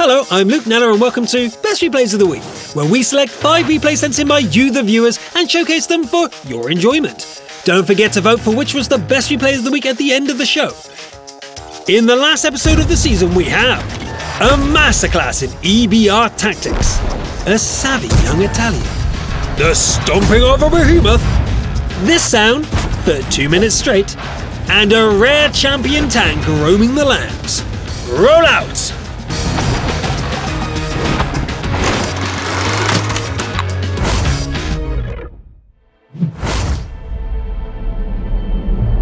Hello, I'm Luke Neller and welcome to Best Replays of the Week, where we select 5 replay sent in by you, the viewers, and showcase them for your enjoyment. Don't forget to vote for which was the best replay of the week at the end of the show. In the last episode of the season, we have a masterclass in EBR tactics, a savvy young Italian, the stomping of a behemoth, this sound for 2 minutes straight, and a rare champion tank roaming the lands. Roll out!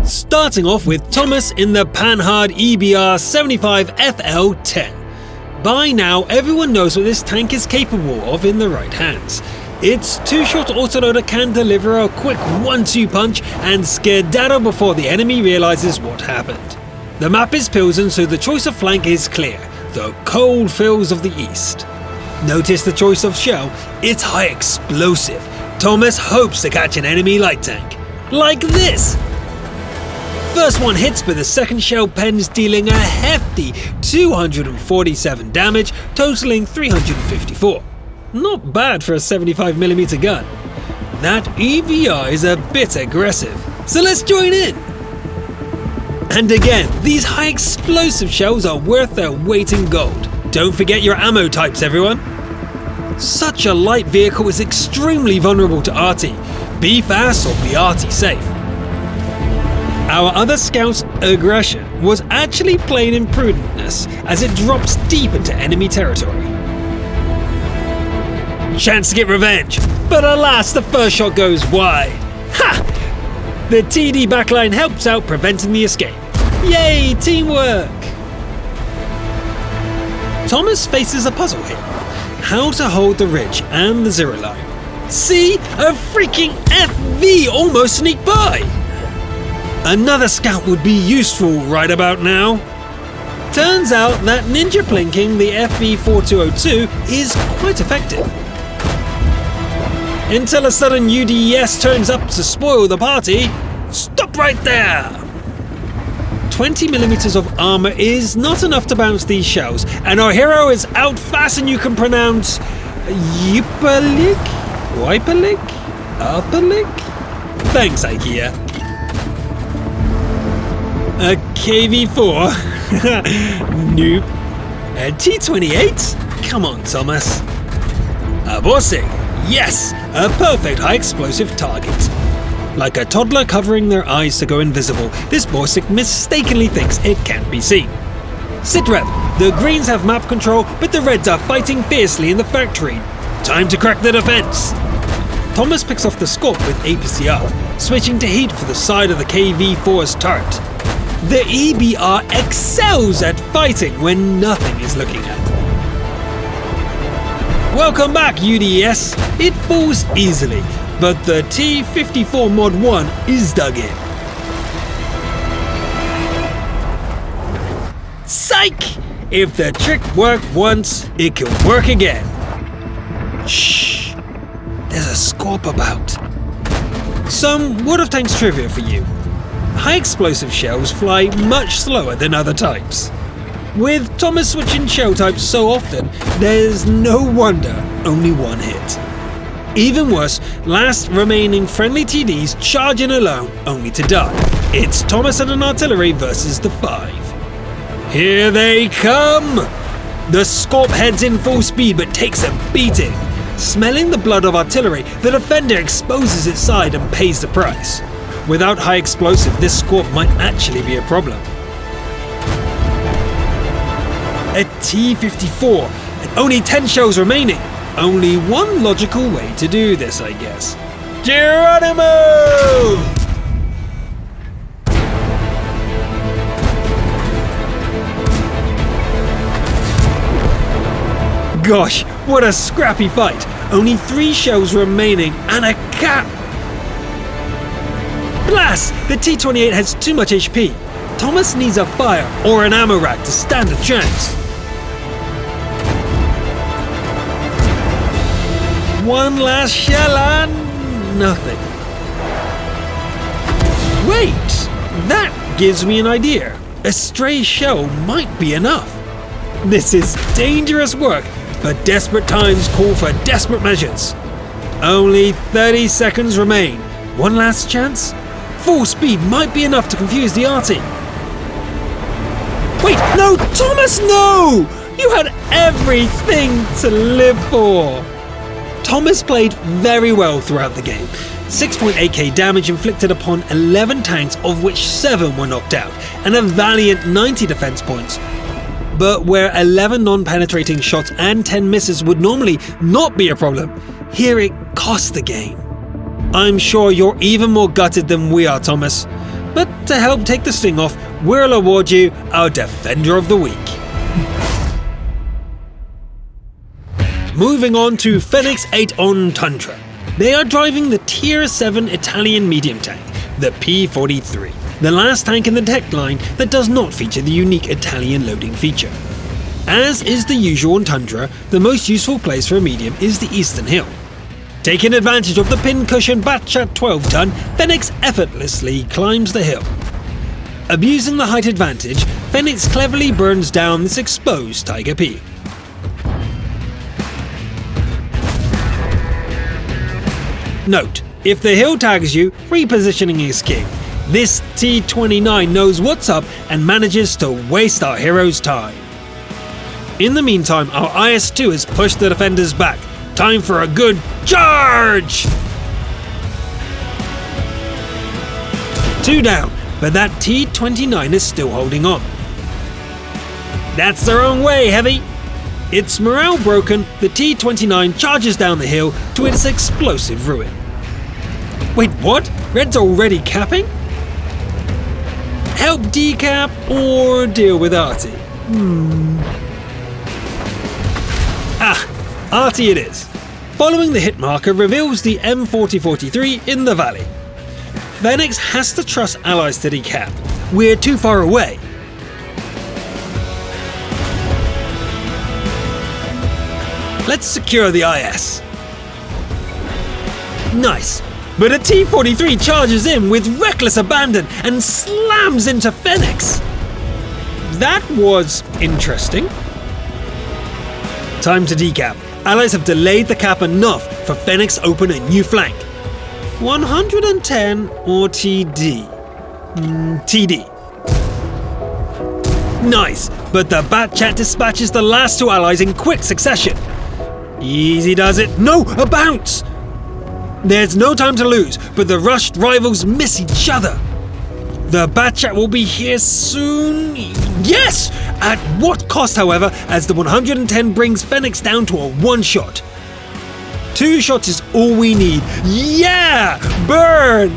Starting off with Thomas in the Panhard EBR 75 FL10. By now, everyone knows what this tank is capable of in the right hands. Its 2-shot autoloader can deliver a quick 1-2 punch and skedaddle before the enemy realizes what happened. The map is Pilsen, so the choice of flank is clear, the cold fills of the east. Notice the choice of shell, it's high explosive. Thomas hopes to catch an enemy light tank. Like this! First one hits, but the second shell pens dealing a hefty 247 damage, totaling 354. Not bad for a 75mm gun. That EBR is a bit aggressive, so let's join in! And again, these high explosive shells are worth their weight in gold. Don't forget your ammo types, everyone! Such a light vehicle is extremely vulnerable to RT. Be fast or be RT safe. Our other scout's aggression was actually plain imprudentness, as it drops deep into enemy territory. Chance to get revenge, but alas, the first shot goes wide. Ha! The TD backline helps out, preventing the escape. Yay, teamwork! Thomas faces a puzzle here. How to hold the ridge and the zero line. See? A freaking FV almost sneaked by! Another scout would be useful right about now. Turns out that ninja plinking the FV4202 is quite effective. Until a sudden UDS turns up to spoil the party. Stop right there! 20mm of armor is not enough to bounce these shells, and our hero is out fast and you can pronounce Yipalik? Wipalik? Upalik? Thanks, IKEA. A KV4? Nope. A T28? Come on, Thomas. A Borsig? Yes! A perfect high-explosive target. Like a toddler covering their eyes to go invisible, this Borsig mistakenly thinks it can't be seen. Sitrep, the Greens have map control, but the Reds are fighting fiercely in the factory. Time to crack the defense! Thomas picks off the Scorp with APCR, switching to heat for the side of the KV4's turret. The EBR excels at fighting when nothing is looking at. Welcome back, UDS. It falls easily, but the T54 Mod 1 is dug in. Psych! If the trick worked once, it can work again. Shh! There's a Scorp about. Some World of Tanks trivia for you. High explosive shells fly much slower than other types. With Thomas switching shell types so often, there's no wonder only one hit. Even worse, last remaining friendly TDs charge in alone only to die. It's Thomas and an artillery versus the 5. Here they come! The Scorp heads in full speed but takes a beating. Smelling the blood of artillery, the defender exposes its side and pays the price. Without high explosive, this Scorp might actually be a problem. A T-54, and only 10 shells remaining. Only one logical way to do this, I guess. Geronimo! Gosh, what a scrappy fight. Only 3 shells remaining and a cap. Blast! The T-28 has too much HP. Thomas needs a fire or an ammo rack to stand a chance. One last shell and nothing. Wait! That gives me an idea. A stray shell might be enough. This is dangerous work, but desperate times call for desperate measures. Only 30 seconds remain. One last chance? Full speed might be enough to confuse the arty. Wait, no, Thomas, no! You had everything to live for. Thomas played very well throughout the game. 6.8k damage inflicted upon 11 tanks, of which 7 were knocked out, and a valiant 90 defense points. But where 11 non-penetrating shots and 10 misses would normally not be a problem, here it cost the game. I'm sure you're even more gutted than we are, Thomas. But to help take the sting off, we'll award you our Defender of the Week. Moving on to Phoenix 8 on Tundra. They are driving the Tier 7 Italian medium tank, the P-43, the last tank in the tech line that does not feature the unique Italian loading feature. As is the usual on Tundra, the most useful place for a medium is the eastern hill. Taking advantage of the pin-cushion Batchat 12-ton, Phoenix effortlessly climbs the hill. Abusing the height advantage, Phoenix cleverly burns down this exposed Tiger P. Note, if the hill tags you, repositioning is king. This T-29 knows what's up and manages to waste our hero's time. In the meantime, our IS-2 has pushed the defenders back. Time for a good charge! 2 down, but that T-29 is still holding on. That's the wrong way, Heavy! Its morale broken, the T-29 charges down the hill to its explosive ruin. Wait, what? Red's already capping? Help decap or deal with Arty? Arty it is. Following the hit marker reveals the M4043 in the valley. Phoenix has to trust allies to decap. We're too far away. Let's secure the IS. Nice, but a T-43 charges in with reckless abandon and slams into Phoenix. That was interesting. Time to decap. Allies have delayed the cap enough for Phoenix open a new flank. 110 or TD? TD. Nice, but the Batchat dispatches the last 2 allies in quick succession. Easy does it. No, a bounce! There's no time to lose, but the rushed rivals miss each other. The Batchat will be here soon. Yes! At what cost, however, as the 110 brings Phoenix down to a 1-shot. 2 shots is all we need. Yeah! Burn!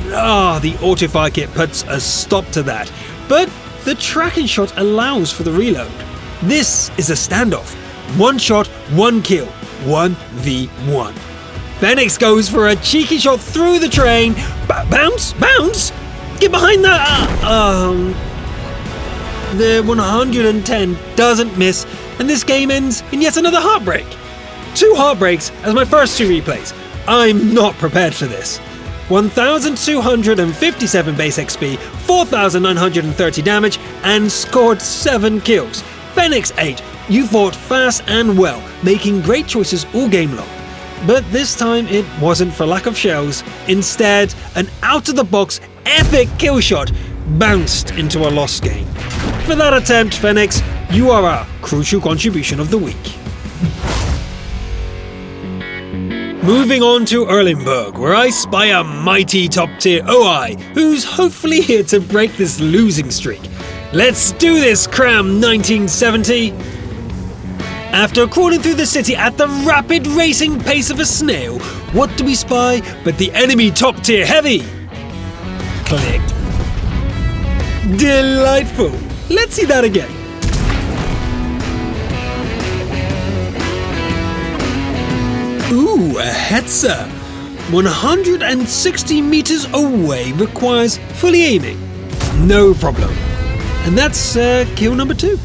The autofire kit puts a stop to that. But the tracking shot allows for the reload. This is a standoff. 1 shot, 1 kill. 1v1. Phoenix goes for a cheeky shot through the train. Bounce! Bounce! Get behind that! The 110 doesn't miss, and this game ends in yet another heartbreak. 2 heartbreaks as my first 2 replays. I'm not prepared for this. 1,257 base XP, 4,930 damage, and scored 7 kills. Phoenix 8, you fought fast and well, making great choices all game long. But this time it wasn't for lack of shells. Instead, an out-of-the-box epic kill shot bounced into a lost game. For that attempt, Phoenix, you are our crucial contribution of the week. Moving on to Erlenberg, where I spy a mighty top-tier OI, who's hopefully here to break this losing streak. Let's do this, Cram 1970! After crawling through the city at the rapid racing pace of a snail, what do we spy but the enemy top-tier heavy? Click. Delightful! Let's see that again. Ooh, a Hetzer. 160 meters away requires fully aiming. No problem. And that's kill number 2.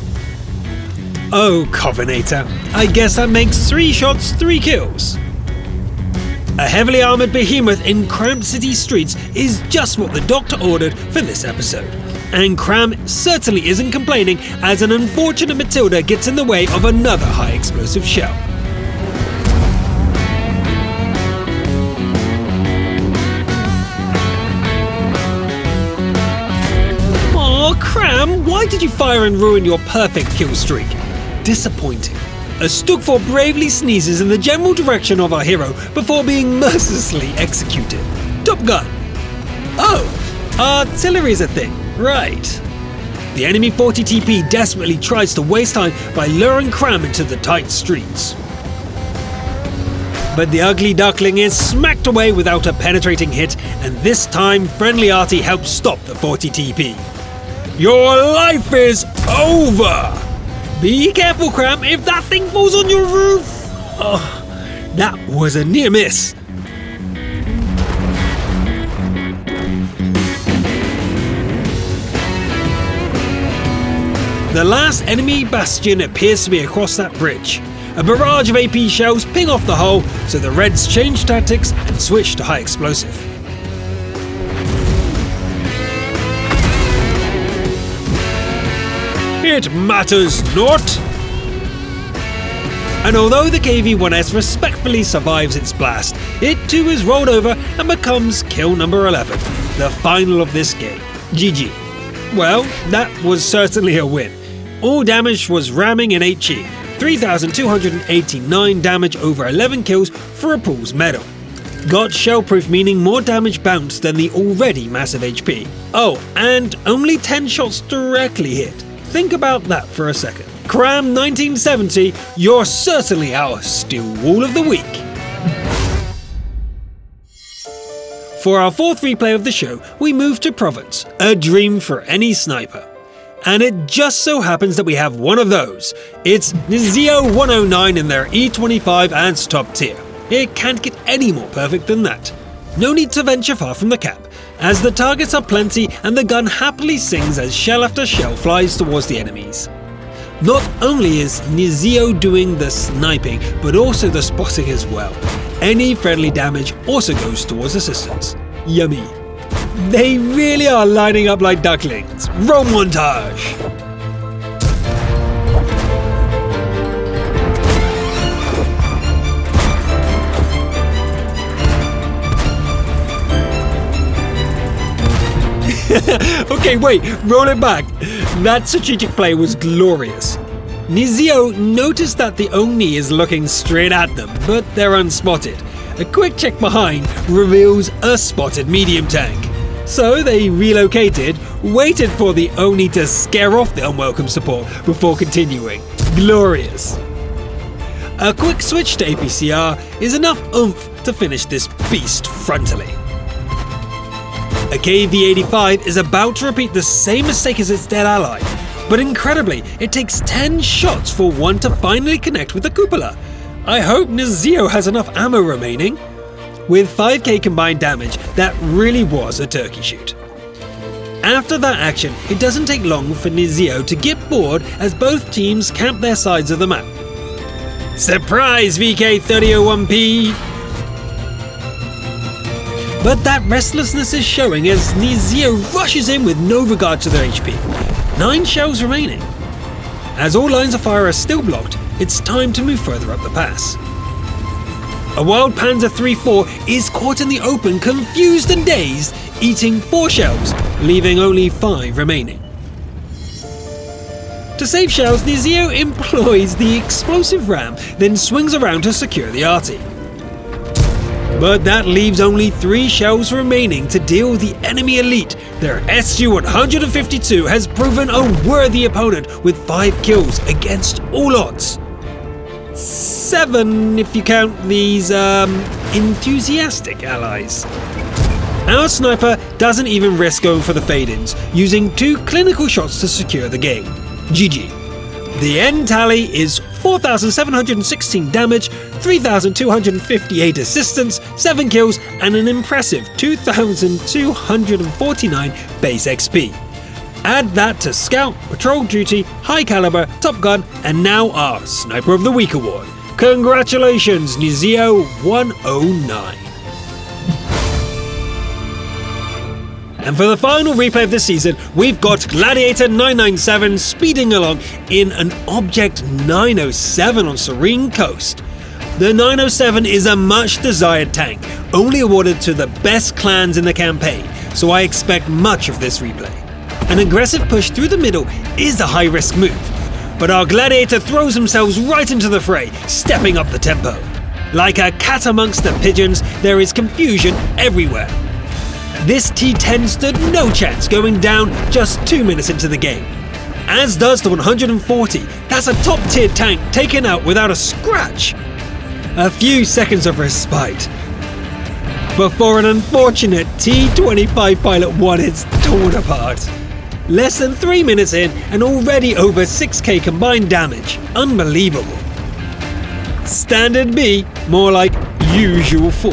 Oh, Covenator. I guess that makes 3 shots, 3 kills. A heavily armoured behemoth in cramped city streets is just what the doctor ordered for this episode. And Cram certainly isn't complaining, as an unfortunate Matilda gets in the way of another high explosive shell. Aw, Cram, why did you fire and ruin your perfect kill streak? Disappointing. A Stugfor bravely sneezes in the general direction of our hero before being mercilessly executed. Top Gun. Oh, artillery's a thing, right. The enemy 40 TP desperately tries to waste time by luring Cram into the tight streets. But the ugly duckling is smacked away without a penetrating hit, and this time Friendly Arty helps stop the 40 TP. Your life is over! Be careful, Cram, if that thing falls on your roof! Oh, that was a near miss. The last enemy bastion appears to be across that bridge. A barrage of AP shells ping off the hull, so the Reds change tactics and switch to high explosive. It matters not! And although the KV-1S respectfully survives its blast, it too is rolled over and becomes kill number 11, the final of this game. GG. Well, that was certainly a win. All damage was ramming in HE, 3,289 damage over 11 kills for a Pool's medal. Got shellproof, meaning more damage bounced than the already massive HP. Oh, and only 10 shots directly hit. Think about that for a second. Cram 1970, you're certainly our Steel Wall of the Week. For our fourth replay of the show, we move to Province, a dream for any sniper. And it just so happens that we have one of those. It's Nizio 109 in their E25 and top tier. It can't get any more perfect than that. No need to venture far from the cap, as the targets are plenty and the gun happily sings as shell after shell flies towards the enemies. Not only is Nizio doing the sniping, but also the spotting as well. Any friendly damage also goes towards assistance. Yummy. They really are lining up like ducklings. Roll montage! Okay, wait, roll it back. That strategic play was glorious. Nizio noticed that the Oni is looking straight at them, but they're unspotted. A quick check behind reveals a spotted medium tank. So they relocated, waited for the Oni to scare off the unwelcome support before continuing. Glorious. A quick switch to APCR is enough oomph to finish this beast frontally. A KV-85 is about to repeat the same mistake as its dead ally, but incredibly, it takes 10 shots for one to finally connect with the cupola. I hope Nizio has enough ammo remaining. With 5k combined damage, that really was a turkey shoot. After that action, it doesn't take long for Nizio to get bored as both teams camp their sides of the map. Surprise, VK3001P! But that restlessness is showing as Nizio rushes in with no regard to their HP. 9 shells remaining. As all lines of fire are still blocked, it's time to move further up the pass. A Wild Panzer III-4 is caught in the open, confused and dazed, eating 4 shells, leaving only 5 remaining. To save shells, Nizio employs the explosive ram, then swings around to secure the arty. But that leaves only 3 shells remaining to deal with the enemy elite. Their SU-152 has proven a worthy opponent with 5 kills against all odds. 7 if you count these, enthusiastic allies. Our sniper doesn't even risk going for the fade-ins, using 2 clinical shots to secure the game. GG. The end tally is 4,716 damage, 3,258 assistance, 7 kills, and an impressive 2,249 base XP. Add that to Scout, Patrol Duty, High Caliber, Top Gun, and now our Sniper of the Week award. Congratulations, Nizio 109. And for the final replay of the season, we've got Gladiator 997 speeding along in an Object 907 on Serene Coast. The 907 is a much desired tank, only awarded to the best clans in the campaign, so I expect much of this replay. An aggressive push through the middle is a high-risk move, but our Gladiator throws themselves right into the fray, stepping up the tempo. Like a cat amongst the pigeons, there is confusion everywhere. This T10 stood no chance going down just 2 minutes into the game. As does the 140, that's a top-tier tank taken out without a scratch. A few seconds of respite before an unfortunate T25 pilot won its torn apart. Less than 3 minutes in and already over 6k combined damage. Unbelievable. Standard B, more like usual 4.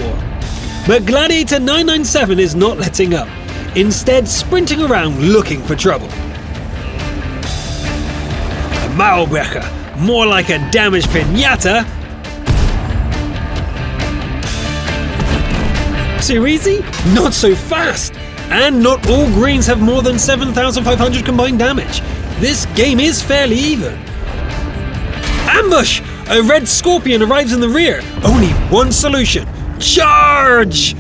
But Gladiator 997 is not letting up, instead sprinting around looking for trouble. A Maulbrecher, more like a damaged pinata. Too easy? Not so fast! And not all greens have more than 7,500 combined damage. This game is fairly even. Ambush! A red scorpion arrives in the rear. Only one solution. Charge!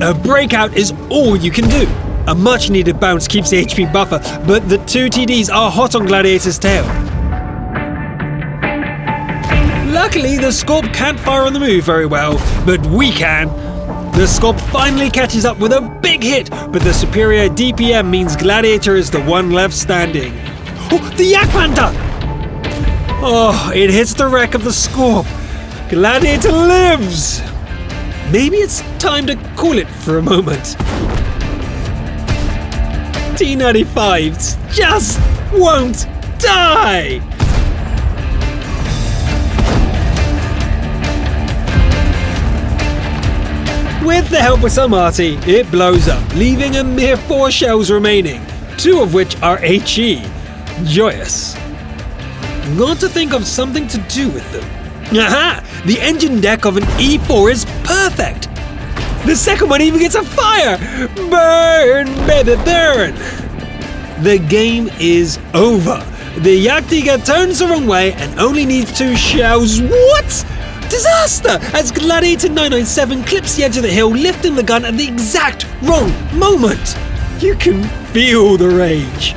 A breakout is all you can do. A much needed bounce keeps the HP buffer, but the 2 TDs are hot on Gladiator's tail. Luckily, the Scorp can't fire on the move very well, but we can. The Scorp finally catches up with a big hit, but the superior DPM means Gladiator is the one left standing. Oh, the Yak Panther! Oh, it hits the wreck of the Scorp. Gladiator lives! Maybe it's time to call it for a moment. T95s just won't die! With the help of some arty, it blows up, leaving a mere 4 shells remaining, 2 of which are HE. Joyous. Got to think of something to do with them. Aha! The engine deck of an E4 is perfect! The second one even gets a fire! Burn, baby, burn! The game is over. The Yaktiga turns the wrong way and only needs 2 shells. What? Disaster! As Gladiator 997 clips the edge of the hill, lifting the gun at the exact wrong moment. You can feel the rage.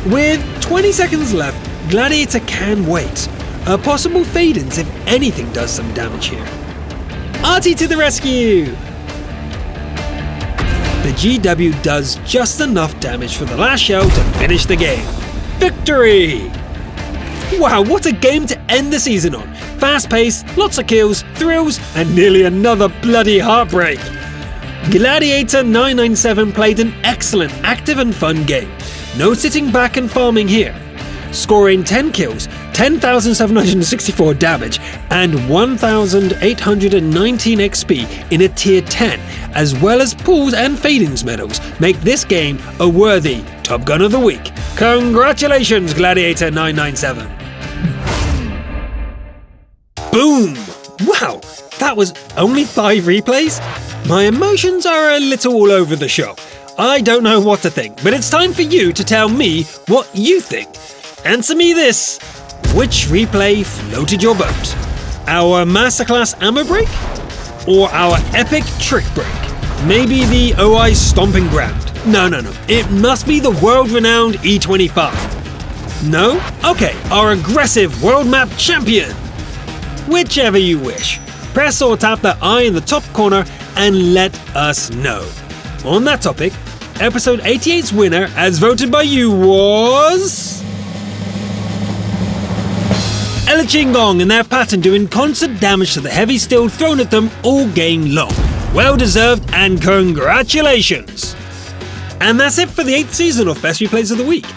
With 20 seconds left, Gladiator can wait. A possible fade-ins if anything does some damage here. Arty to the rescue! The GW does just enough damage for the last shell to finish the game. Victory! Wow, what a game to end the season on. Fast pace, lots of kills, thrills, and nearly another bloody heartbreak. Gladiator 997 played an excellent, active and fun game. No sitting back and farming here. Scoring 10 kills, 10,764 damage, and 1,819 XP in a tier 10, as well as pools and fade-ins medals, make this game a worthy Top Gun of the Week. Congratulations, Gladiator 997. Boom! Wow, that was only 5 replays? My emotions are a little all over the shop. I don't know what to think, but it's time for you to tell me what you think. Answer me this. Which replay floated your boat? Our masterclass ammo break? Or our epic trick break? Maybe the OI stomping ground? No. It must be the world-renowned E25. No? Okay, our aggressive world map champion. Whichever you wish. Press or tap that I in the top corner and let us know. On that topic, episode 88's winner, as voted by you, was Elchingong and their pattern doing constant damage to the heavy steel thrown at them all game long. Well deserved and congratulations! And that's it for the 8th season of Best Replays of the Week.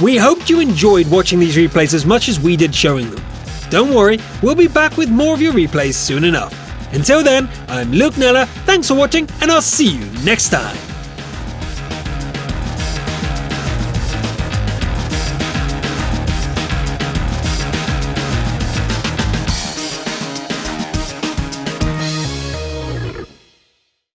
We hoped you enjoyed watching these replays as much as we did showing them. Don't worry, we'll be back with more of your replays soon enough. Until then, I'm Luke Nella, thanks for watching, and I'll see you next time.